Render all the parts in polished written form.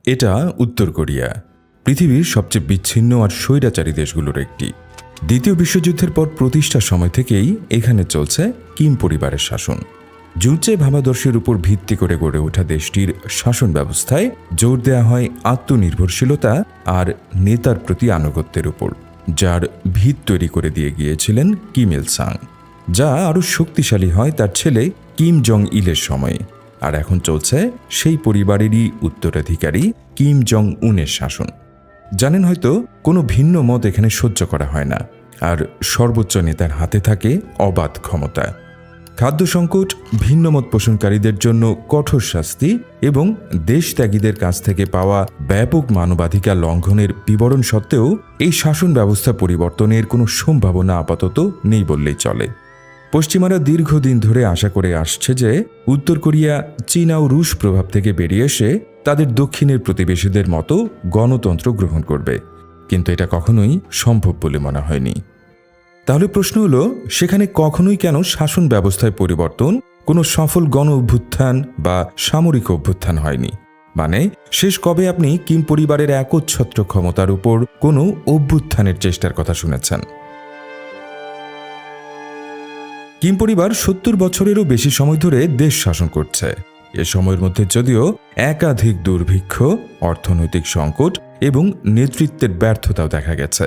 এটা উত্তর কোরিয়া, পৃথিবীর সবচেয়ে বিচ্ছিন্ন আর স্বৈরাচারী দেশগুলোর একটি। দ্বিতীয় বিশ্বযুদ্ধের পর প্রতিষ্ঠার সময় থেকেই এখানে চলছে কিম পরিবারের শাসন। জুলচে ভাবাদর্শের উপর ভিত্তি করে গড়ে ওঠা দেশটির শাসন ব্যবস্থায় জোর দেওয়া হয় আত্মনির্ভরশীলতা আর নেতার প্রতি আনুগত্যের উপর, যার ভিত তৈরি করে দিয়ে গিয়েছিলেন কিম ইল সাং, যা আরও শক্তিশালী হয় তার ছেলে কিম জং ইলের সময়ে। আর এখন চলছে সেই পরিবারেরই উত্তরাধিকারী কিম জং উনের শাসন। জানেন হয়তো, কোনো ভিন্ন মত এখানে সহ্য করা হয় না, আর সর্বোচ্চ নেতার হাতে থাকে অবাধ ক্ষমতা। খাদ্য সংকট, ভিন্নমত পোষণকারীদের জন্য কঠোর শাস্তি এবং দেশত্যাগীদের কাছ থেকে পাওয়া ব্যাপক মানবাধিকার লঙ্ঘনের বিবরণ সত্ত্বেও এই শাসন ব্যবস্থা পরিবর্তনের কোনো সম্ভাবনা আপাতত নেই বললেই চলে। পশ্চিমারা দীর্ঘদিন ধরে আশা করে আসছে যে উত্তর কোরিয়া চীন ও রুশ প্রভাব থেকে বেরিয়ে এসে তাদের দক্ষিণের প্রতিবেশীদের মতো গণতন্ত্র গ্রহণ করবে, কিন্তু এটা কখনোই সম্ভব বলে মনে হয়নি। তাহলে প্রশ্ন হলো, সেখানে কখনোই কেন শাসন ব্যবস্থায় পরিবর্তন, কোনো সফল গণ অভ্যুত্থান বা সামরিক অভ্যুত্থান হয়নি? মানে শেষ কবে আপনি কিম পরিবারের একচ্ছত্র ক্ষমতার উপর কোনো অভ্যুত্থানের চেষ্টার কথা শুনেছেন? কিম পরিবার ৭০ বছরেরও বেশি সময় ধরে দেশ শাসন করছে। এ সময়ের মধ্যে যদিও একাধিক দুর্ভিক্ষ, অর্থনৈতিক সংকট এবং নেতৃত্বের ব্যর্থতাও দেখা গেছে।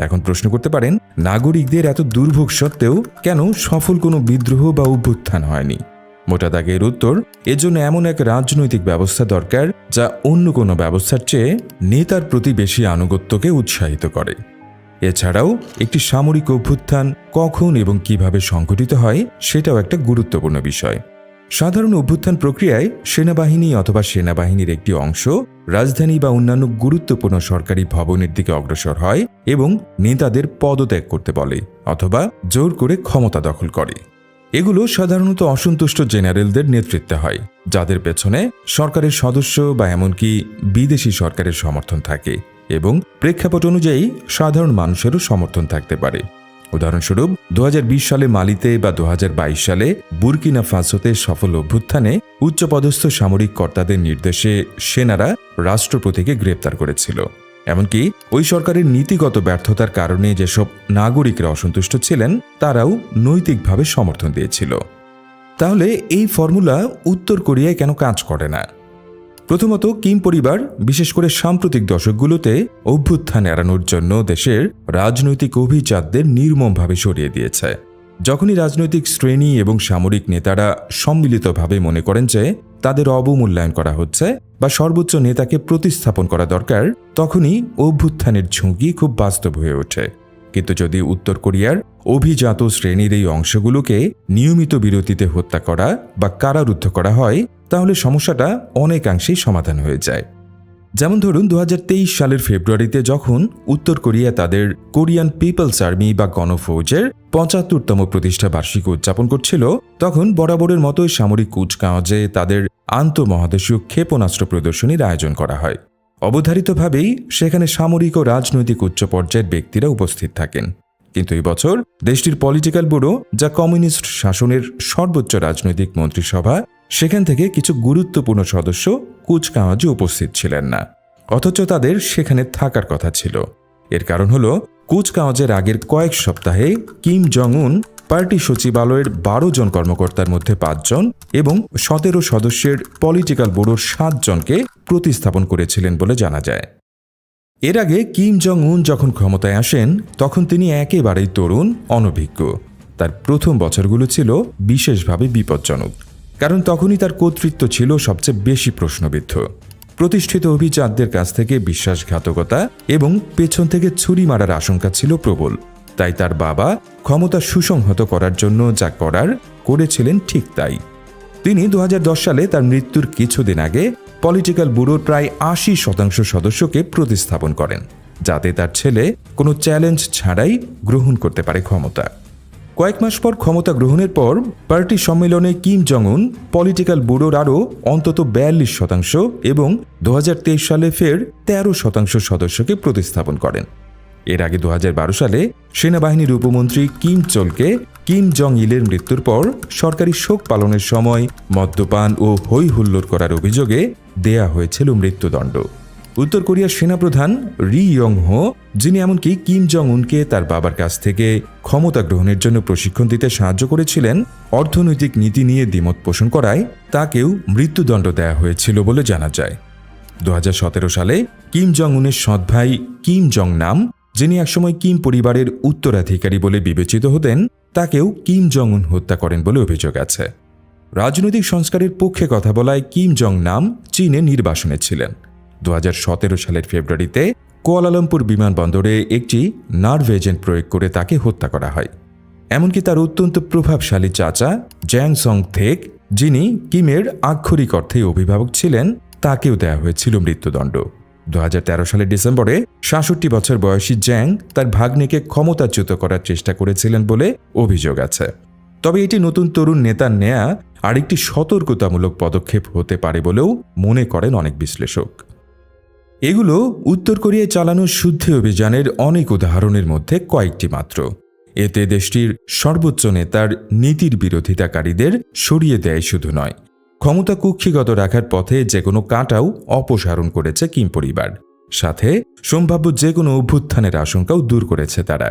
এখন প্রশ্ন করতে পারেন, নাগরিকদের এত দুর্ভোগ সত্ত্বেও কেন সফল কোনো বিদ্রোহ বা অভ্যুত্থান হয়নি? মোটা দাগের উত্তর, এজন্য এমন এক রাজনৈতিক ব্যবস্থা দরকার যা অন্য কোনো ব্যবস্থার চেয়ে নেতার প্রতি বেশি আনুগত্যকে উৎসাহিত করে। এছাড়াও একটি সামরিক অভ্যুত্থান কখন এবং কিভাবে সংঘটিত হয় সেটাও একটা গুরুত্বপূর্ণ বিষয়। সাধারণ অভ্যুত্থান প্রক্রিয়ায় সেনাবাহিনী অথবা সেনাবাহিনীর একটি অংশ রাজধানী বা অন্যান্য গুরুত্বপূর্ণ সরকারি ভবনের দিকে অগ্রসর হয় এবং নেতাদের পদত্যাগ করতে বলে অথবা জোর করে ক্ষমতা দখল করে। এগুলো সাধারণত অসন্তুষ্ট জেনারেলদের নেতৃত্বে হয়, যাদের পেছনে সরকারের সদস্য বা এমনকি বিদেশি সরকারের সমর্থন থাকে এবং প্রেক্ষাপট অনুযায়ী সাধারণ মানুষেরও সমর্থন থাকতে পারে। উদাহরণস্বরূপ ২০২০ সালে মালিতে বা ২০২২ সালে বুরকিনা ফাসোতে সফল অভ্যুত্থানে উচ্চপদস্থ সামরিক কর্তাদের নির্দেশে সেনারা রাষ্ট্রপতিকে গ্রেপ্তার করেছিল। এমনকি ওই সরকারের নীতিগত ব্যর্থতার কারণে যেসব নাগরিকরা অসন্তুষ্ট ছিলেন তারাও নৈতিকভাবে সমর্থন দিয়েছিল। তাহলে এই ফর্মুলা উত্তর কোরিয়ায় কেন কাজ করে না? প্রথমত, কিম পরিবার বিশেষ করে সাম্প্রতিক দশকগুলোতে অভ্যুত্থান এড়ানোর জন্য দেশের রাজনৈতিক অভিজাতদের নির্মমভাবে সরিয়ে দিয়েছে। যখনই রাজনৈতিক শ্রেণী এবং সামরিক নেতারা সম্মিলিতভাবে মনে করেন যে তাদের অবমূল্যায়ন করা হচ্ছে বা সর্বোচ্চ নেতাকে প্রতিস্থাপন করা দরকার, তখনই অভ্যুত্থানের ঝুঁকি খুব বাস্তব হয়ে ওঠে। কিন্তু যদি উত্তর কোরিয়ার অভিজাত শ্রেণীর এই অংশগুলোকে নিয়মিত বিরতিতে হত্যা করা বা কারারুদ্ধ করা হয়, তাহলে সমস্যাটা অনেকাংশেই সমাধান হয়ে যায়। যেমন ধরুন ২০২৩ সালের ফেব্রুয়ারিতে যখন উত্তর কোরিয়া তাদের কোরিয়ান পিপলস আর্মি বা গণফৌজের ৭৫তম প্রতিষ্ঠা বার্ষিকী উদযাপন করছিল, তখন বরাবরের মতোই সামরিক কুচকাওয়াজে তাদের আন্তঃমহাদেশীয় ক্ষেপণাস্ত্র প্রদর্শনীর আয়োজন করা হয়। অবধারিতভাবেই সেখানে সামরিক ও রাজনৈতিক উচ্চ পর্যায়ের ব্যক্তিরা উপস্থিত থাকেন। কিন্তু এই বছর দেশটির পলিটিক্যাল ব্যুরো, যা কমিউনিস্ট শাসনের সর্বোচ্চ রাজনৈতিক মন্ত্রিসভা, সেখান থেকে কিছু গুরুত্বপূর্ণ সদস্য কুচকাওয়াজে উপস্থিত ছিলেন না, অথচ তাদের সেখানে থাকার কথা ছিল। এর কারণ হল, কুচকাওয়াজের আগের কয়েক সপ্তাহে কিম জং উন পার্টি সচিবালয়ের ১২ জন কর্মকর্তার মধ্যে ৫ জন এবং ১৭ সদস্যের পলিটিক্যাল ব্যুরোর ৭ জনকে প্রতিস্থাপন করেছিলেন বলে জানা যায়। এর আগে কিম জং উন যখন ক্ষমতায় আসেন তখন তিনি একেবারেই তরুণ, অনভিজ্ঞ। তার প্রথম বছরগুলো ছিল বিশেষভাবে বিপজ্জনক, কারণ তখনই তার কর্তৃত্ব ছিল সবচেয়ে বেশি প্রশ্নবিদ্ধ। প্রতিষ্ঠিত অভিজাতদের কাছ থেকে বিশ্বাসঘাতকতা এবং পেছন থেকে ছুরি মারার আশঙ্কা ছিল প্রবল। তাই তার বাবা ক্ষমতা সুসংহত করার জন্য যা করার করেছিলেন ঠিক তাই। তিনি ২০১০ সালে তার মৃত্যুর কিছুদিন আগে পলিটিক্যাল ব্যুরোর প্রায় ৮০% সদস্যকে প্রতিস্থাপন করেন, যাতে তার ছেলে কোনো চ্যালেঞ্জ ছাড়াই গ্রহণ করতে পারে ক্ষমতা। কয়েক মাস পর ক্ষমতা গ্রহণের পর পার্টি সম্মেলনে কিম জং উন পলিটিক্যাল ব্যুরোর আরও অন্তত ৪২% এবং ২০২৩ সালে ফের ১৩% সদস্যকে প্রতিস্থাপন করেন। এর আগে ২০১২ সালে সেনাবাহিনীর উপমন্ত্রী কিম চোলকে কিম জং ইলের মৃত্যুর পর সরকারি শোক পালনের সময় মদ্যপান ও হৈ হুল্লোড় করার অভিযোগে দেয়া হয়েছিল মৃত্যুদণ্ড। উত্তর কোরিয়ার সেনাপ্রধান রি ইয়ং হো, যিনি এমনকি কিম জং উনকে তার বাবার কাছ থেকে ক্ষমতা গ্রহণের জন্য প্রশিক্ষণ দিতে সাহায্য করেছিলেন, অর্থনৈতিক নীতি নিয়ে দ্বিমত পোষণ করায় তাকেও মৃত্যুদণ্ড দেয়া হয়েছিল বলে জানা যায়। 2017 সালে কিম জং উনের সৎ ভাই কিম জং নাম, যিনি একসময় কিম পরিবারের উত্তরাধিকারী বলে বিবেচিত হতেন, তাকেও কিম জং উন হত্যা করেন বলে অভিযোগ আছে। রাজনৈতিক সংস্কারের পক্ষে কথা বলায় কিম জং নাম চীনে নির্বাসনে ছিলেন। 2017 সালের ফেব্রুয়ারিতে কুয়ালালামপুর বিমানবন্দরে একটি নার্ভ এজেন্ট প্রয়োগ করে তাকে হত্যা করা হয়। এমনকি তার অত্যন্ত প্রভাবশালী চাচা জ্যাং সং থেক, যিনি কিমের আক্ষরিক অর্থে অভিভাবক ছিলেন, তাকেও দেওয়া হয়েছিল মৃত্যুদণ্ড। 2013 সালের ডিসেম্বরে 66 বছর বয়সী জ্যাং তার ভাগ্নেকে ক্ষমতাচ্যুত করার চেষ্টা করেছিলেন বলে অভিযোগ আছে। তবে এটি নতুন তরুণ নেতার নেয়া আরেকটি সতর্কতামূলক পদক্ষেপ হতে পারে বলেও মনে করেন অনেক বিশ্লেষক। এগুলো উত্তর কোরিয়ায় চালানো শুদ্ধি অভিযানের অনেক উদাহরণের মধ্যে কয়েকটি মাত্র। এতে দেশটির সর্বোচ্চ নেতার নীতির বিরোধিতাকারীদের সরিয়ে দেয় শুধু নয়, ক্ষমতা কুক্ষিগত রাখার পথে যে কোনো কাঁটাও অপসারণ করেছে কিম পরিবার, সাথে সম্ভাব্য যে কোনো অভ্যুত্থানের আশঙ্কাও দূর করেছে তারা।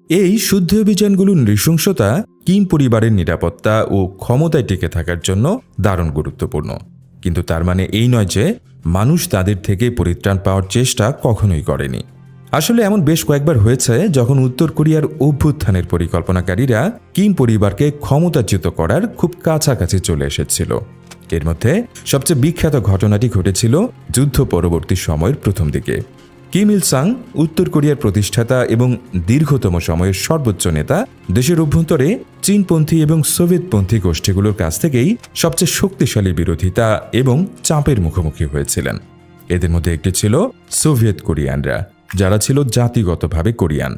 এই শুদ্ধি অভিযানগুলোর নৃশংসতা কিম পরিবারের নিরাপত্তা ও ক্ষমতায় টিকে থাকার জন্য দারুণ গুরুত্বপূর্ণ, কিন্তু তার মানে এই নয় যে মানুষ তাদের থেকে পরিত্রাণ পাওয়ার চেষ্টা কখনোই করেনি। আসলে এমন বেশ কয়েকবার হয়েছে যখন উত্তর কোরিয়ার অভ্যুত্থানের পরিকল্পনাকারীরা কিম পরিবারকে ক্ষমতাচ্যুত করার খুব কাছাকাছি চলে এসেছিল। এর মধ্যে সবচেয়ে বিখ্যাত ঘটনাটি ঘটেছিল যুদ্ধ পরবর্তী সময়ের প্রথম দিকে। কিম ইল সাং, উত্তর কোরিয়ার প্রতিষ্ঠাতা এবং দীর্ঘতম সময়ের সর্বোচ্চ নেতা, দেশের অভ্যন্তরে চীনপন্থী এবং সোভিয়েতপন্থী গোষ্ঠীগুলোর কাছ থেকেই সবচেয়ে শক্তিশালী বিরোধিতা এবং চাপের মুখোমুখি হয়েছিলেন। এদের মধ্যে একটি ছিল সোভিয়েত কোরিয়ানরা, যারা ছিল জাতিগতভাবে কোরিয়ান।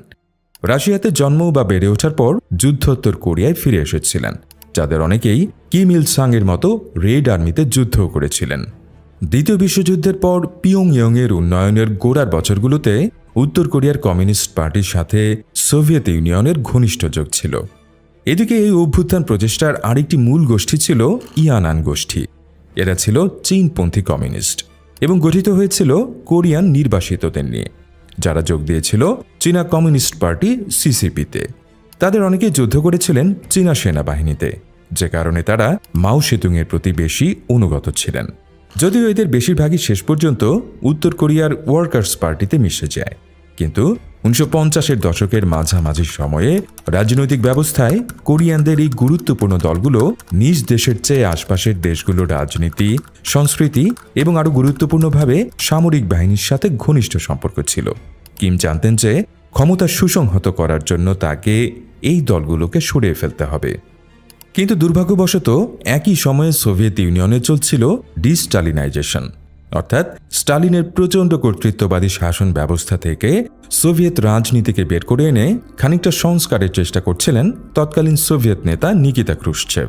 রাশিয়াতে জন্ম বা বেড়ে ওঠার পর যুদ্ধোত্তর কোরিয়ায় ফিরে এসেছিলেন, যাদের অনেকেই কিম ইল সাং এর মতো রেড আর্মিতে যুদ্ধও করেছিলেন। দ্বিতীয় বিশ্বযুদ্ধের পর পিয়ংইয়ং এর উন্নয়নের গোড়ার বছরগুলোতে উত্তর কোরিয়ার কমিউনিস্ট পার্টির সাথে সোভিয়েত ইউনিয়নের ঘনিষ্ঠ যোগ ছিল। এদিকে এই অভ্যুত্থান প্রচেষ্টার আরেকটি মূল গোষ্ঠী ছিল ইয়ানান গোষ্ঠী। এরা ছিল চীনপন্থী কমিউনিস্ট এবং গঠিত হয়েছিল কোরিয়ান নির্বাসিতদের নিয়ে, যারা যোগ দিয়েছিল চীনা কমিউনিস্ট পার্টি সিসিপিতে। তাদের অনেকেই যুদ্ধ করেছিলেন চীনা সেনাবাহিনীতে, যে কারণে তারা মাও সেতুংয়ের প্রতি বেশি অনুগত ছিলেন। যদিও এদের বেশিরভাগই শেষ পর্যন্ত উত্তর কোরিয়ার ওয়ার্কার্স পার্টিতে মিশে যায়, কিন্তু 1950-এর দশকের মাঝামাঝি সময়ে রাজনৈতিক ব্যবস্থায় কোরিয়ানদের এই গুরুত্বপূর্ণ দলগুলো নিজ দেশের চেয়ে আশপাশের দেশগুলোর রাজনীতি, সংস্কৃতি এবং আরও গুরুত্বপূর্ণভাবে সামরিক বাহিনীর সাথে ঘনিষ্ঠ সম্পর্ক ছিল। কিম জানতেন যে ক্ষমতা সুসংহত করার জন্য তাকে এই দলগুলোকে সরিয়ে ফেলতে হবে। কিন্তু দুর্ভাগ্যবশত একই সময়ে সোভিয়েত ইউনিয়নে চলছিল ডিস্টালিনাইজেশন, অর্থাৎ স্টালিনের প্রচণ্ড কর্তৃত্ববাদী শাসন ব্যবস্থা থেকে সোভিয়েত রাজনীতিকে বের করে এনে খানিকটা সংস্কারের চেষ্টা করছিলেন তৎকালীন সোভিয়েত নেতা নিকিতা ক্রুশ্চেভ।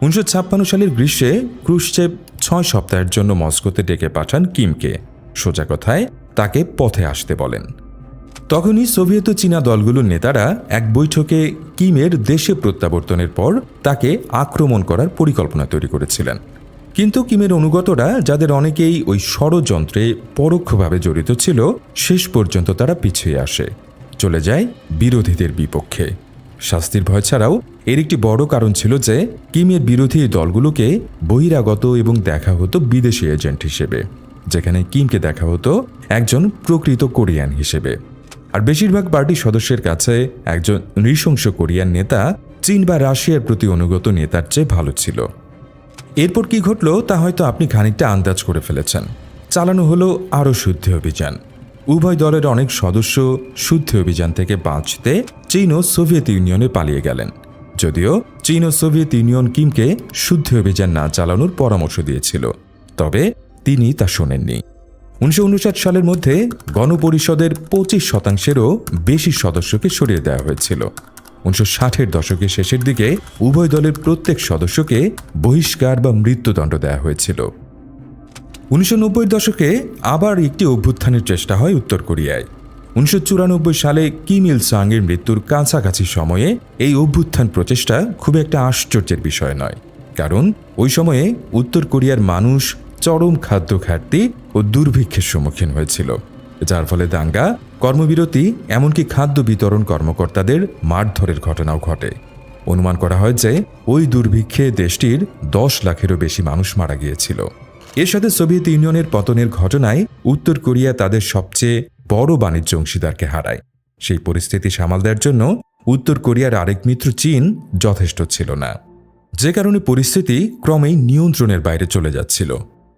1956 সালের গ্রীষ্মে ক্রুশ্চেভ 6 সপ্তাহের জন্য মস্কোতে ডেকে পাঠান কিমকে। সোজা কথায় তাকে পথে আসতে বলেন। তখনই সোভিয়েত ও চীনা দলগুলোর নেতারা এক বৈঠকে কিমের দেশে প্রত্যাবর্তনের পর তাকে আক্রমণ করার পরিকল্পনা তৈরি করেছিলেন। কিন্তু কিমের অনুগতরা, যাদের অনেকেই ওই ষড়যন্ত্রে পরোক্ষভাবে জড়িত ছিল, শেষ পর্যন্ত তারা পিছিয়ে আসে, চলে যায় বিরোধীদের বিপক্ষে। শাস্তির ভয় ছাড়াও এর একটি বড় কারণ ছিল যে কিমের বিরোধী দলগুলোকে বহিরাগত এবং দেখা হতো বিদেশি এজেন্ট হিসেবে, যেখানে কিমকে দেখা হতো একজন প্রকৃত কোরিয়ান হিসেবে। আর বেশিরভাগ পার্টি সদস্যের কাছে একজন নৃশংস কোরিয়ান নেতা চীন বা রাশিয়ার প্রতি অনুগত নেতার চেয়ে ভালো ছিল। এরপর কি ঘটল তা হয়তো আপনি খানিকটা আন্দাজ করে ফেলেছেন। চালানো হলো আরও শুদ্ধি অভিযান। উভয় দলের অনেক সদস্য শুদ্ধি অভিযান থেকে বাঁচতে চীন ও সোভিয়েত ইউনিয়নে পালিয়ে গেলেন, যদিও চীন ও সোভিয়েত ইউনিয়ন কিমকে শুদ্ধি অভিযান না চালানোর পরামর্শ দিয়েছিল, তবে তিনি তা শোনেননি। 1959 সালের মধ্যে গণপরিষদের 25%-এরও বেশি সদস্যকে সরিয়ে দেওয়া হয়েছিল। 1960-এর দশকের শেষের দিকে উভয় দলের প্রত্যেক সদস্যকে বহিষ্কার বা মৃত্যুদণ্ড দেওয়া হয়েছিল। 1990-এর দশকে আবার একটি অভ্যুত্থানের চেষ্টা হয় উত্তর কোরিয়ায়। 1994 সালে কিম ইল সাং এর মৃত্যুর কাছাকাছি সময়ে এই অভ্যুত্থান প্রচেষ্টা খুব একটা আশ্চর্যের বিষয় নয়, কারণ ওই সময়ে উত্তর কোরিয়ার মানুষ চরম খাদ্য ঘাটতি ও দুর্ভিক্ষের সম্মুখীন হয়েছিল, যার ফলে দাঙ্গা, কর্মবিরতি, এমনকি খাদ্য বিতরণ কর্মকর্তাদের মারধরের ঘটনাও ঘটে। অনুমান করা হয় যে ওই দুর্ভিক্ষে দেশটির 10 লাখেরও বেশি মানুষ মারা গিয়েছিল। এর সাথে সোভিয়েত ইউনিয়নের পতনের ঘটনায় উত্তর কোরিয়া তাদের সবচেয়ে বড় বাণিজ্য অংশীদারকে হারায়। সেই পরিস্থিতি সামাল দেওয়ার জন্য উত্তর কোরিয়ার আরেক মিত্র চীন যথেষ্ট ছিল না, যে কারণে পরিস্থিতি ক্রমেই নিয়ন্ত্রণের বাইরে চলে যাচ্ছিল।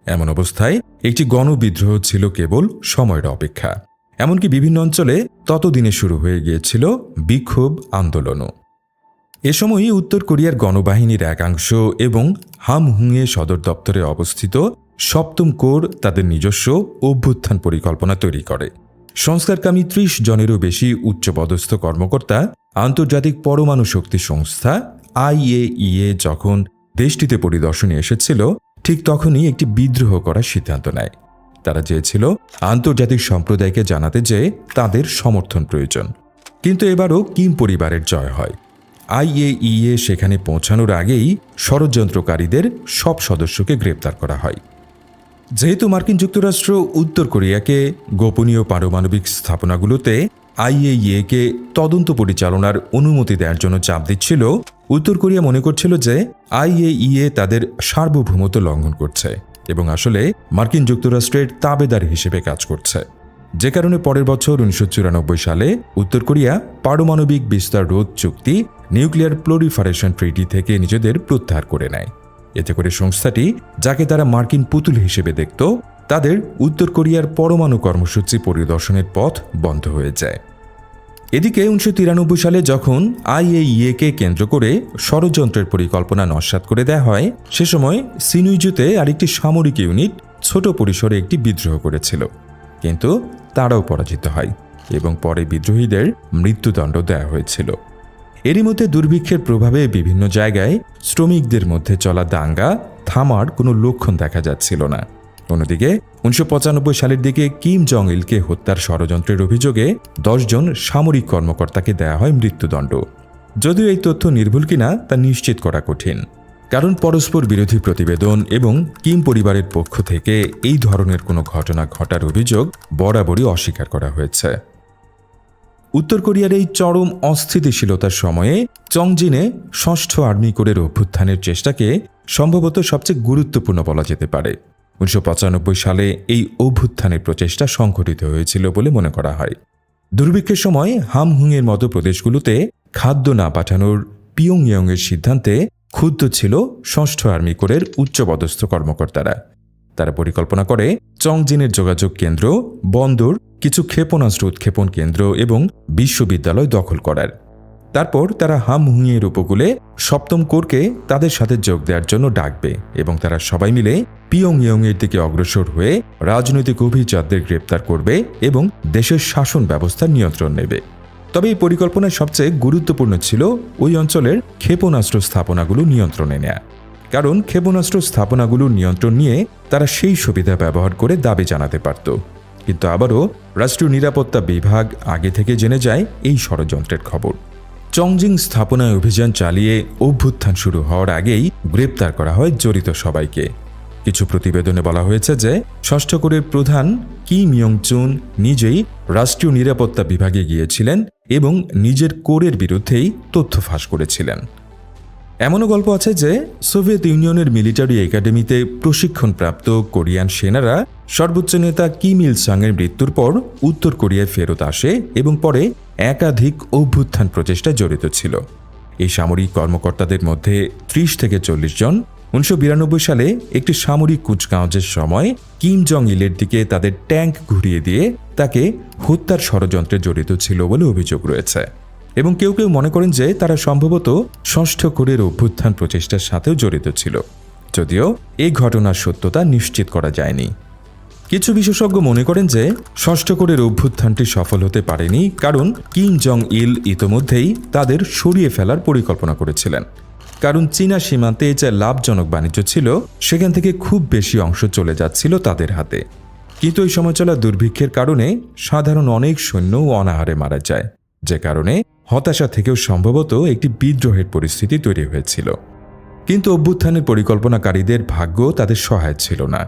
এমন অবস্থায় একটি গণবিদ্রোহ ছিল কেবল সময়ের অপেক্ষা। এমনকি বিভিন্ন অঞ্চলে ততদিনে শুরু হয়ে গিয়েছিল বিক্ষোভ আন্দোলনও। এ সময়ই উত্তর কোরিয়ার গণবাহিনীর একাংশ এবং হামহুংয়ে সদর দপ্তরে অবস্থিত 7ম কোর তাদের নিজস্ব অভ্যুত্থান পরিকল্পনা তৈরি করে। সংস্কারকামী 30 জনেরও বেশি উচ্চপদস্থ কর্মকর্তা আন্তর্জাতিক পরমাণু শক্তি সংস্থা IAEA যখন দেশটিতে পরিদর্শনে এসেছিল, ঠিক তখনই একটি বিদ্রোহ করার সিদ্ধান্ত নেয়। তারা চেয়েছিল আন্তর্জাতিক সম্প্রদায়কে জানাতে যে তাদের সমর্থন প্রয়োজন। কিন্তু এবারও কিম পরিবারের জয় হয়। IAEA সেখানে পৌঁছানোর আগেই ষড়যন্ত্রকারীদের সব সদস্যকে গ্রেপ্তার করা হয়। যেহেতু মার্কিন যুক্তরাষ্ট্র উত্তর কোরিয়াকে গোপনীয় পারমাণবিক স্থাপনাগুলোতে IAEA-কে তদন্ত পরিচালনার অনুমতি দেওয়ার জন্য চাপ দিচ্ছিল, উত্তর কোরিয়া মনে করছিল যে IAEA তাদের সার্বভৌমত্ব লঙ্ঘন করছে এবং আসলে মার্কিন যুক্তরাষ্ট্রের তাবেদার হিসেবে কাজ করছে। যে কারণে পরের বছর 1994 সালে উত্তর কোরিয়া পারমাণবিক বিস্তার রোধ চুক্তি নিউক্লিয়ার প্রলিফারেশন ট্রিটি থেকে নিজেদের প্রত্যাহার করে নেয়। এতে করে সংস্থাটি, যাকে তারা মার্কিন পুতুল হিসেবে দেখত, তাদের উত্তর কোরিয়ার পরমাণু কর্মসূচি পরিদর্শনের পথ বন্ধ হয়ে যায়। এদিকে 1993 সালে যখন IAEA-কে কেন্দ্র করে ষড়যন্ত্রের পরিকল্পনা নস্যাৎ করে দেওয়া হয়, সে সময় সিনুইজুতে আরেকটি সামরিক ইউনিট ছোট পরিসরে একটি বিদ্রোহ করেছিল, কিন্তু তারাও পরাজিত হয় এবং পরে বিদ্রোহীদের মৃত্যুদণ্ড দেওয়া হয়েছিল। এরই মধ্যে দুর্ভিক্ষের প্রভাবে বিভিন্ন জায়গায় শ্রমিকদের মধ্যে চলা দাঙ্গা থামার কোনো লক্ষণ দেখা যাচ্ছিল না। অন্যদিকে 1995 সালের দিকে কিম জং ইলকে হত্যার ষড়যন্ত্রের অভিযোগে 10 জন সামরিক কর্মকর্তাকে দেয়া হয় মৃত্যুদণ্ড। যদিও এই তথ্য নির্ভুল কিনা তা নিশ্চিত করা কঠিন, কারণ পরস্পর বিরোধী প্রতিবেদন এবং কিম পরিবারের পক্ষ থেকে এই ধরনের কোনো ঘটনা ঘটার অভিযোগ বরাবরই অস্বীকার করা হয়েছে। উত্তর কোরিয়ার এই চরম অস্থিতিশীলতার সময়ে চংজিনে 6ষ্ঠ আর্মি কোরের অভ্যুত্থানের চেষ্টাকে সম্ভবত সবচেয়ে গুরুত্বপূর্ণ বলা যেতে পারে। 1995 সালে এই অভ্যুত্থানের প্রচেষ্টা সংঘটিত হয়েছিল বলে মনে করা হয়। দুর্ভিক্ষের সময় হামহুংয়ের মতো প্রদেশগুলোতে খাদ্য না পাঠানোর পিয়ংইয়ংয়ের সিদ্ধান্তে ক্ষুব্ধ ছিল 6ষ্ঠ আর্মি কোরের উচ্চপদস্থ কর্মকর্তারা। তারা পরিকল্পনা করে চংজিনের যোগাযোগ কেন্দ্র, বন্দর, কিছু ক্ষেপণাস্ত্র উৎক্ষেপণ কেন্দ্র এবং বিশ্ববিদ্যালয় দখল করার। তারপর তারা হামহুংয়ের উপকূলে 7ম কোরকে তাদের সাথে যোগ দেওয়ার জন্য ডাকবে এবং তারা সবাই মিলে পিয়ংইয়ংয়ের দিকে অগ্রসর হয়ে রাজনৈতিক অভিজাতদের গ্রেপ্তার করবে এবং দেশের শাসন ব্যবস্থার নিয়ন্ত্রণ নেবে। তবে এই পরিকল্পনায় সবচেয়ে গুরুত্বপূর্ণ ছিল ওই অঞ্চলের ক্ষেপণাস্ত্র স্থাপনাগুলো নিয়ন্ত্রণে নেয়া, কারণ ক্ষেপণাস্ত্র স্থাপনাগুলোর নিয়ন্ত্রণ নিয়ে তারা সেই সুবিধা ব্যবহার করে দাবি জানাতে পারত। কিন্তু আবারও রাষ্ট্রীয় নিরাপত্তা বিভাগ আগে থেকে জেনে যায় এই ষড়যন্ত্রের খবর। চংজিং স্থাপনায় অভিযান চালিয়ে অভ্যুত্থান শুরু হওয়ার আগেই গ্রেপ্তার করা হয় জড়িত সবাইকে। কিছু প্রতিবেদনে বলা হয়েছে যে 6ষ্ঠ কোরের প্রধান কিম ইয়ং চুন নিজেই রাষ্ট্রীয় নিরাপত্তা বিভাগে গিয়েছিলেন এবং নিজের কোরের বিরুদ্ধেই তথ্য ফাঁস করেছিলেন। এমনও গল্প আছে যে সোভিয়েত ইউনিয়নের মিলিটারি একাডেমিতে প্রশিক্ষণপ্রাপ্ত কোরিয়ান সেনারা সর্বোচ্চ নেতা কিম ইল সাংয়ের মৃত্যুর পর উত্তর কোরিয়ায় ফেরত আসে এবং পরে একাধিক অভ্যুত্থান প্রচেষ্টায় জড়িত ছিল। এই সামরিক কর্মকর্তাদের মধ্যে 30 থেকে 40 জন 1992 সালে একটি সামরিক কুচকাওয়াজের সময় কিম জং ইলের দিকে তাদের ট্যাঙ্ক ঘুরিয়ে দিয়ে তাকে হত্যার ষড়যন্ত্রে জড়িত ছিল বলে অভিযোগ রয়েছে, এবং কেউ কেউ মনে করেন যে তারা সম্ভবত 6ষ্ঠ কোরের অভ্যুত্থান প্রচেষ্টার সাথেও জড়িত ছিল, যদিও এই ঘটনার সত্যতা নিশ্চিত করা যায়নি। কিছু বিশেষজ্ঞ মনে করেন যে 6ষ্ঠ কোরের অভ্যুত্থানটি সফল হতে পারেনি, কারণ কিম জং ইল ইতোমধ্যেই তাদের সরিয়ে ফেলার পরিকল্পনা করেছিলেন। কারণ চীনা সীমান্তে যে লাভজনক বাণিজ্য ছিল সেখান থেকে খুব বেশি অংশ চলে যাচ্ছিল তাদের হাতে। কিন্তু এই সময় চলা দুর্ভিক্ষের কারণে সাধারণ অনেক সৈন্য অনাহারে মারা যায়, যে কারণে হতাশা থেকেও সম্ভবত একটি বিদ্রোহের পরিস্থিতি তৈরি হয়েছিল। কিন্তু অভ্যুত্থানের পরিকল্পনাকারীদের ভাগ্য তাদের সহায় ছিল না।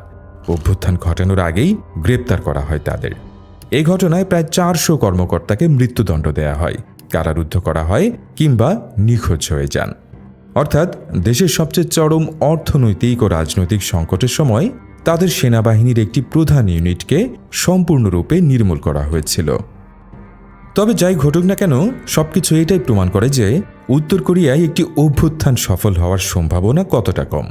অভ্যুত্থান ঘটানোর আগেই গ্রেপ্তার করা হয় তাদের। এই ঘটনায় প্রায় 400 কর্মকর্তাকে মৃত্যুদণ্ড দেয়া হয়, কারারুদ্ধ করা হয় কিংবা নিখোঁজ হয়ে যান। অর্থাৎ দেশের সবচেয়ে চরম অর্থনৈতিক ও রাজনৈতিক সংকটের সময় তাদের সেনাবাহিনীর একটি প্রধান ইউনিটকে সম্পূর্ণরূপে নির্মূল করা হয়েছিল। তবে যাই ঘটুক না কেন, সবকিছু এটাই প্রমাণ করে যে উত্তর কোরিয়ায় একটি অভ্যুত্থান সফল হওয়ার সম্ভাবনা কতটা কম।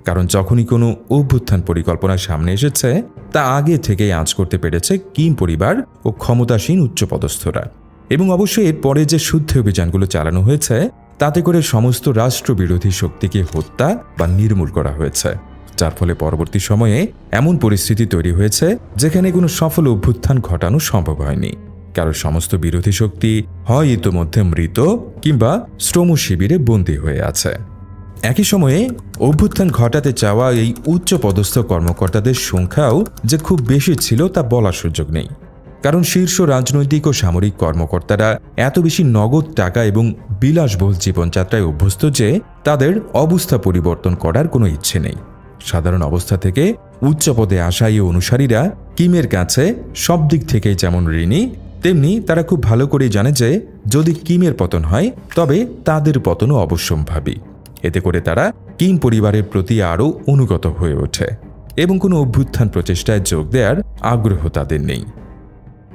কারণ যখনই কোনো অভ্যুত্থান পরিকল্পনা সামনে এসেছে, তা আগে থেকেই আঁচ করতে পেরেছে কিম পরিবার ও ক্ষমতাসীন উচ্চপদস্থরা। এবং অবশ্যই এরপরে যে শুদ্ধি অভিযানগুলো চালানো হয়েছে, তাতে করে সমস্ত রাষ্ট্রবিরোধী শক্তিকে হত্যা বা নির্মূল করা হয়েছে, যার ফলে পরবর্তী সময়ে এমন পরিস্থিতি তৈরি হয়েছে যেখানে কোনো সফল অভ্যুত্থান ঘটানো সম্ভব হয়নি, কারণ সমস্ত বিরোধী শক্তি হয় ইতোমধ্যে মৃত কিংবা শ্রম শিবিরে বন্দী হয়ে আছে। একই সময়ে অভ্যুত্থান ঘটাতে চাওয়া এই উচ্চপদস্থ কর্মকর্তাদের সংখ্যাও যে খুব বেশি ছিল তা বলার সুযোগ নেই, কারণ শীর্ষ রাজনৈতিক ও সামরিক কর্মকর্তারা এত বেশি নগদ টাকা এবং বিলাসবহুল জীবনযাত্রায় অভ্যস্ত যে তাদের অবস্থা পরিবর্তন করার কোনো ইচ্ছে নেই। সাধারণ অবস্থা থেকে উচ্চপদে আসা এই অনুসারীরা কিমের কাছে সব দিক থেকেই যেমন ঋণী, তেমনি তারা খুব ভালো করেই জানে যে যদি কিমের পতন হয় তবে তাদের পতনও অবশ্যম্ভাবী। এতে করে তারা কিম পরিবারের প্রতি আরও অনুগত হয়ে ওঠে এবং কোনো অভ্যুত্থান প্রচেষ্টায় যোগ দেওয়ার আগ্রহ তাদের নেই।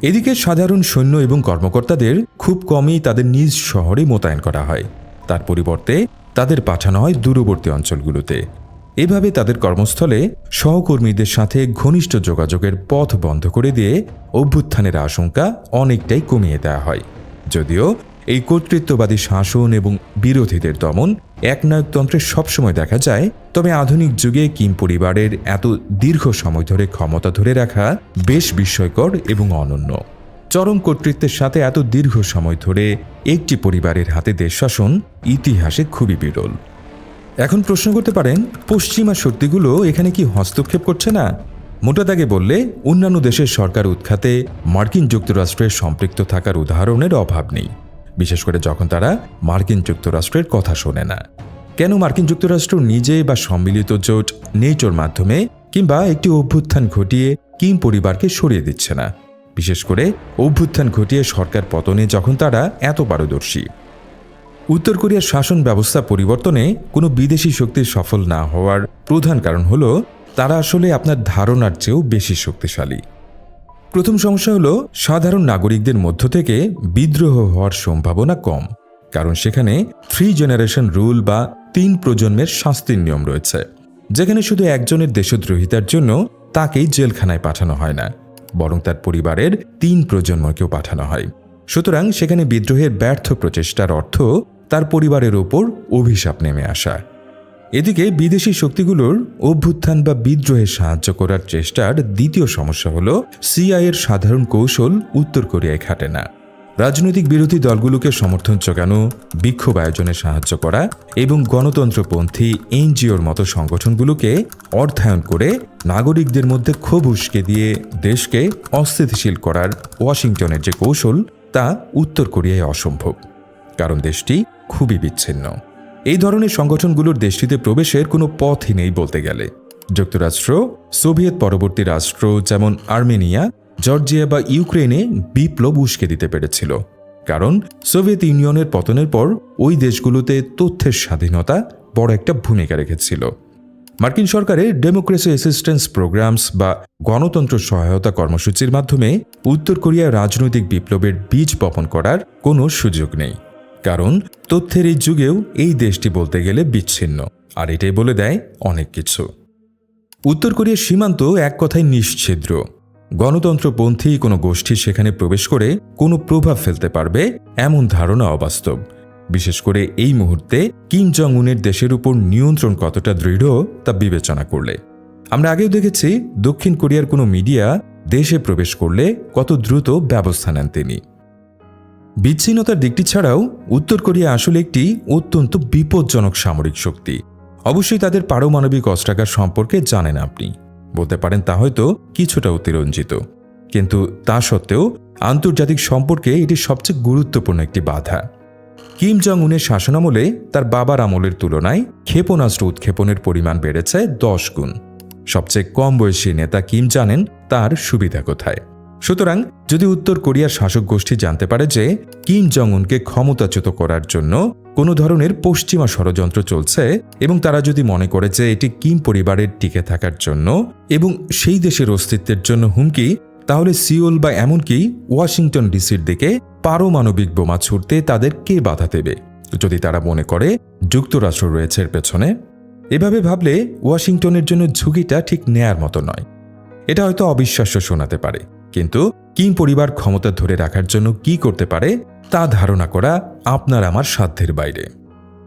এদিকে সাধারণ সৈন্য এবং কর্মকর্তাদের খুব কমই তাদের নিজ শহরে মোতায়েন করা হয়, তার পরিবর্তে তাদের পাঠানো হয় দূরবর্তী অঞ্চলগুলোতে। এভাবে তাদের কর্মস্থলে সহকর্মীদের সাথে ঘনিষ্ঠ যোগাযোগের পথ বন্ধ করে দিয়ে অভ্যুত্থানের আশঙ্কা অনেকটাই কমিয়ে দেওয়া হয়। যদিও এই কর্তৃত্ববাদী শাসন এবং বিরোধীদের দমন একনায়কতন্ত্রে সবসময় দেখা যায়, তবে আধুনিক যুগে কিম পরিবারের এত দীর্ঘ সময় ধরে ক্ষমতা ধরে রাখা বেশ বিস্ময়কর এবং অনন্য। চরম কর্তৃত্বের সাথে এত দীর্ঘ সময় ধরে একটি পরিবারের হাতে দেশ শাসন ইতিহাসে খুবই বিরল। এখন প্রশ্ন করতে পারেন, পশ্চিমা শক্তিগুলো এখানে কি হস্তক্ষেপ করছে না? মোটা দাগে বললে, অন্যান্য দেশের সরকার উৎখাতে মার্কিন যুক্তরাষ্ট্রের সম্পৃক্ত থাকার উদাহরণের অভাব নেই, বিশেষ করে যখন তারা মার্কিন যুক্তরাষ্ট্রের কথা শোনে না। কেন মার্কিন যুক্তরাষ্ট্র নিজে বা সম্মিলিত জোট নেটোর মাধ্যমে কিংবা একটি অভ্যুত্থান ঘটিয়ে কিম পরিবারকে সরিয়ে দিচ্ছে না, বিশেষ করে অভ্যুত্থান ঘটিয়ে সরকার পতনে যখন তারা এত পারদর্শী? উত্তর কোরিয়ার শাসন ব্যবস্থা পরিবর্তনে কোনো বিদেশি শক্তির সফল না হওয়ার প্রধান কারণ হল তারা আসলে আপনার ধারণার চেয়েও বেশি শক্তিশালী। প্রথম সমস্যা হলো, সাধারণ নাগরিকদের মধ্য থেকে বিদ্রোহ হওয়ার সম্ভাবনা কম, কারণ সেখানে 3 জেনারেশন রুল বা 3 প্রজন্মের শাস্তির নিয়ম রয়েছে, যেখানে শুধু একজনের দেশদ্রোহিতার জন্য তাকেই জেলখানায় পাঠানো হয় না, বরং তার পরিবারের 3 প্রজন্মকেও পাঠানো হয়। সুতরাং সেখানে বিদ্রোহের ব্যর্থ প্রচেষ্টার অর্থ তার পরিবারের ওপর অভিশাপ নেমে আসা। এদিকে বিদেশি শক্তিগুলোর অভ্যুত্থান বা বিদ্রোহে সাহায্য করার চেষ্টার দ্বিতীয় সমস্যা হল, সিআইএর সাধারণ কৌশল উত্তর কোরিয়ায় খাটে না। রাজনৈতিক বিরোধী দলগুলোকে সমর্থন জোগানো, বিক্ষোভ আয়োজনে সাহায্য করা এবং গণতন্ত্রপন্থী এনজিওর মতো সংগঠনগুলোকে অর্থায়ন করে নাগরিকদের মধ্যে ক্ষোভ উস্কে দিয়ে দেশকে অস্থিতিশীল করার ওয়াশিংটনের যে কৌশল, তা উত্তর কোরিয়ায় অসম্ভব, কারণ দেশটি খুবই বিচ্ছিন্ন। এই ধরনের সংগঠনগুলোর দেশটিতে প্রবেশের কোনো পথই নেই বলতে গেলে। যুক্তরাষ্ট্র সোভিয়েত পরবর্তী রাষ্ট্র যেমন আর্মেনিয়া, জর্জিয়া বা ইউক্রেনে বিপ্লব উস্কে দিতে পেরেছিল, কারণ সোভিয়েত ইউনিয়নের পতনের পর ওই দেশগুলোতে তথ্যের স্বাধীনতা বড় একটা ভূমিকা রেখেছিল। মার্কিন সরকারের ডেমোক্রেসি অ্যাসিস্ট্যান্স প্রোগ্রামস বা গণতন্ত্র সহায়তা কর্মসূচির মাধ্যমে উত্তর কোরিয়ার রাজনৈতিক বিপ্লবের বীজ বপন করার কোনো সুযোগ নেই, কারণ তথ্যের এই যুগেও এই দেশটি বলতে গেলে বিচ্ছিন্ন, আর এটাই বলে দেয় অনেক কিছু। উত্তর কোরিয়ার সীমান্ত এক কথায় নিশ্ছিদ্র। গণতন্ত্রপন্থী কোনো গোষ্ঠী সেখানে প্রবেশ করে কোনো প্রভাব ফেলতে পারবে এমন ধারণা অবাস্তব, বিশেষ করে এই মুহূর্তে কিম জং উনের দেশের উপর নিয়ন্ত্রণ কতটা দৃঢ় তা বিবেচনা করলে। আমরা আগেও দেখেছি দক্ষিণ কোরিয়ার কোনো মিডিয়া দেশে প্রবেশ করলে কত দ্রুত ব্যবস্থা নেন তিনি। বিচ্ছিন্নতার দিকটি ছাড়াও উত্তর কোরিয়া আসলে একটি অত্যন্ত বিপজ্জনক সামরিক শক্তি। অবশ্যই তাদের পারমাণবিক অস্ত্রাগার সম্পর্কে জানেন আপনি, বলতে পারেন তা হয়তো কিছুটা অতিরঞ্জিত, কিন্তু তা সত্ত্বেও আন্তর্জাতিক সম্পর্কে এটি সবচেয়ে গুরুত্বপূর্ণ একটি বাধা। কিম জং উনের শাসনামলে তার বাবার আমলের তুলনায় ক্ষেপণাস্ত্র উৎক্ষেপণের পরিমাণ বেড়েছে 10 গুণ। সবচেয়ে কম বয়সী নেতা কিম জানেন তার সুবিধা কোথায়। সুতরাং যদি উত্তর কোরিয়ার শাসক গোষ্ঠী জানতে পারে যে কিম জং উনকে ক্ষমতাচ্যুত করার জন্য কোনো ধরনের পশ্চিমা ষড়যন্ত্র চলছে এবং তারা যদি মনে করে যে এটি কিম পরিবারের টিকে থাকার জন্য এবং সেই দেশের অস্তিত্বের জন্য হুমকি, তাহলে সিওল বা এমনকি ওয়াশিংটন ডিসির দিকে পারমাণবিক বোমা ছুড়তে তাদের কে বাধা দেবে, যদি তারা মনে করে যুক্তরাষ্ট্র রয়েছে এর পেছনে। এভাবে ভাবলে ওয়াশিংটনের জন্য ঝুঁকিটা ঠিক নেয়ার মতো নয়। এটা হয়তো অবিশ্বাস্য শোনাতে পারে, কিন্তু কিম পরিবার ক্ষমতা ধরে রাখার জন্য কি করতে পারে তা ধারণা করা আপনার আমার সাধ্যের বাইরে।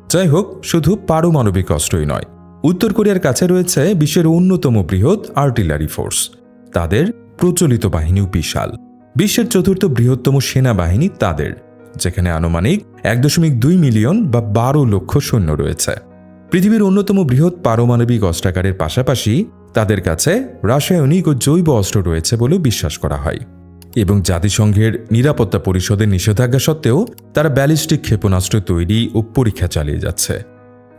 যাই হোক, শুধু পারমাণবিক অস্ত্রই নয়, উত্তর কোরিয়ার কাছে রয়েছে বিশ্বের অন্যতম বৃহৎ আর্টিলারি ফোর্স। তাদের প্রচলিত বাহিনীও বিশাল। বিশ্বের 4র্থ বৃহত্তম সেনাবাহিনী তাদের, যেখানে আনুমানিক 1.2 মিলিয়ন বা 12 লক্ষ সৈন্য রয়েছে। পৃথিবীর অন্যতম বৃহৎ পারমাণবিক অস্ত্রাগারের পাশাপাশি তাদের কাছে রাসায়নিক ও জৈব অস্ত্র রয়েছে বলেও বিশ্বাস করা হয়। এবং জাতিসংঘের নিরাপত্তা পরিষদের নিষেধাজ্ঞা সত্ত্বেও তারা ব্যালিস্টিক ক্ষেপণাস্ত্র তৈরি ও পরীক্ষা চালিয়ে যাচ্ছে।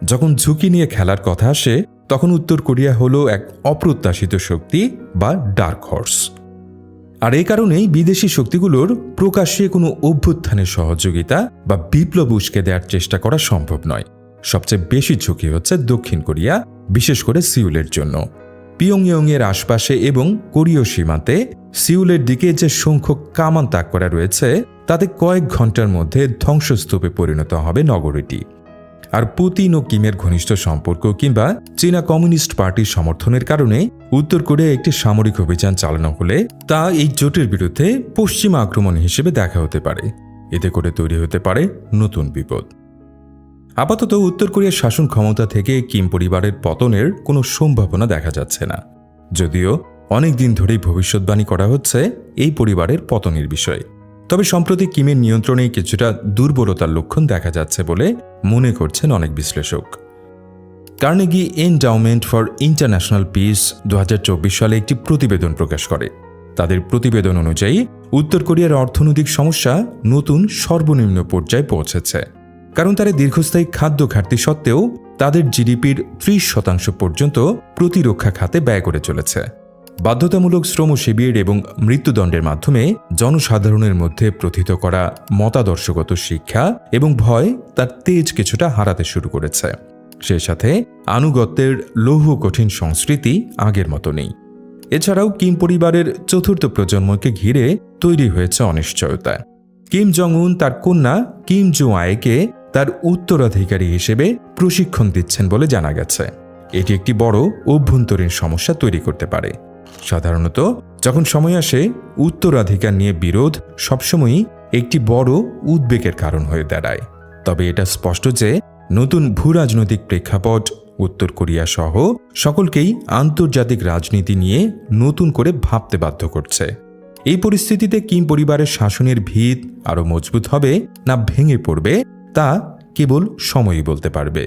যখন ঝুঁকি নিয়ে খেলার কথা আসে, তখন উত্তর কোরিয়া হলো এক অপ্রত্যাশিত শক্তি বা ডার্ক হর্স। আর এই কারণেই বিদেশি শক্তিগুলোর প্রকাশ্যে কোনো অভ্যুত্থানের সহযোগিতা বা বিপ্লব উস্কে দেওয়ার চেষ্টা করা সম্ভব নয়। সবচেয়ে বেশি ঝুঁকি হচ্ছে দক্ষিণ কোরিয়া, বিশেষ করে সিউলের জন্য। পিয়ংইয়ংয়ের আশপাশে এবং কোরীয় সীমান্তে সিউলের দিকে যে সংখ্যক কামান তাক করা রয়েছে, তাতে কয়েক ঘন্টার মধ্যে ধ্বংসস্তূপে পরিণত হবে নগরীটি। আর পুতিন ও কিমের ঘনিষ্ঠ সম্পর্ক কিংবা চীনা কমিউনিস্ট পার্টির সমর্থনের কারণে উত্তর কোরিয়ায় একটি সামরিক অভিযান চালানো হলে তা এই জোটের বিরুদ্ধে পশ্চিমা আক্রমণ হিসেবে দেখা হতে পারে। এতে করে তৈরি হতে পারে নতুন বিপদ। আপাতত উত্তর কোরিয়ার শাসন ক্ষমতা থেকে কিম পরিবারের পতনের কোনো সম্ভাবনা দেখা যাচ্ছে না, যদিও অনেক দিন ধরেই ভবিষ্যৎবাণী করা হচ্ছে এই পরিবারের পতনের বিষয়ে। তবে সম্প্রতি কিমের নিয়ন্ত্রণে কিছুটা দুর্বলতার লক্ষণ দেখা যাচ্ছে বলে মনে করছেন অনেক বিশ্লেষক। Carnegie endowment for international piece 2024 সালে একটি প্রতিবেদন প্রকাশ করে। তাদের প্রতিবেদন অনুযায়ী উত্তর কোরিয়ার অর্থনৈতিক সমস্যা নতুন সর্বনিম্ন পর্যায়ে পৌঁছেছে, কারণ তারা দীর্ঘস্থায়ী খাদ্য ঘাটতি সত্ত্বেও তাদের জিডিপির 30% পর্যন্ত প্রতিরক্ষা খাতে ব্যয় করে চলেছে। বাধ্যতামূলক শ্রম শিবির এবং মৃত্যুদণ্ডের মাধ্যমে জনসাধারণের মধ্যে প্রথিত করা মতাদর্শগত শিক্ষা এবং ভয় তার তেজ কিছুটা হারাতে শুরু করেছে। সেই সাথে আনুগত্যের লৌহ কঠিন সংস্কৃতি আগের মতো নেই। এছাড়াও কিম পরিবারের 4র্থ প্রজন্মকে ঘিরে তৈরি হয়েছে অনিশ্চয়তা। কিম জং উন তার কন্যা কিম জো আয়েকে তার উত্তরাধিকারী হিসেবে প্রশিক্ষণ দিচ্ছেন বলে জানা গেছে। এটি একটি বড় অভ্যন্তরীণ সমস্যা তৈরি করতে পারে। সাধারণত যখন সময় আসে, উত্তরাধিকার নিয়ে বিরোধ সবসময়ই একটি বড় উদ্বেগের কারণ হয়ে দাঁড়ায়। তবে এটা স্পষ্ট যে নতুন ভূরাজনৈতিক প্রেক্ষাপট উত্তর কোরিয়া সহ সকলকেই আন্তর্জাতিক রাজনীতি নিয়ে নতুন করে ভাবতে বাধ্য করছে। এই পরিস্থিতিতে কিম পরিবারের শাসনের ভিত আরও মজবুত হবে না ভেঙে পড়বে, তা কেবল সময়ই বলতে পারবে।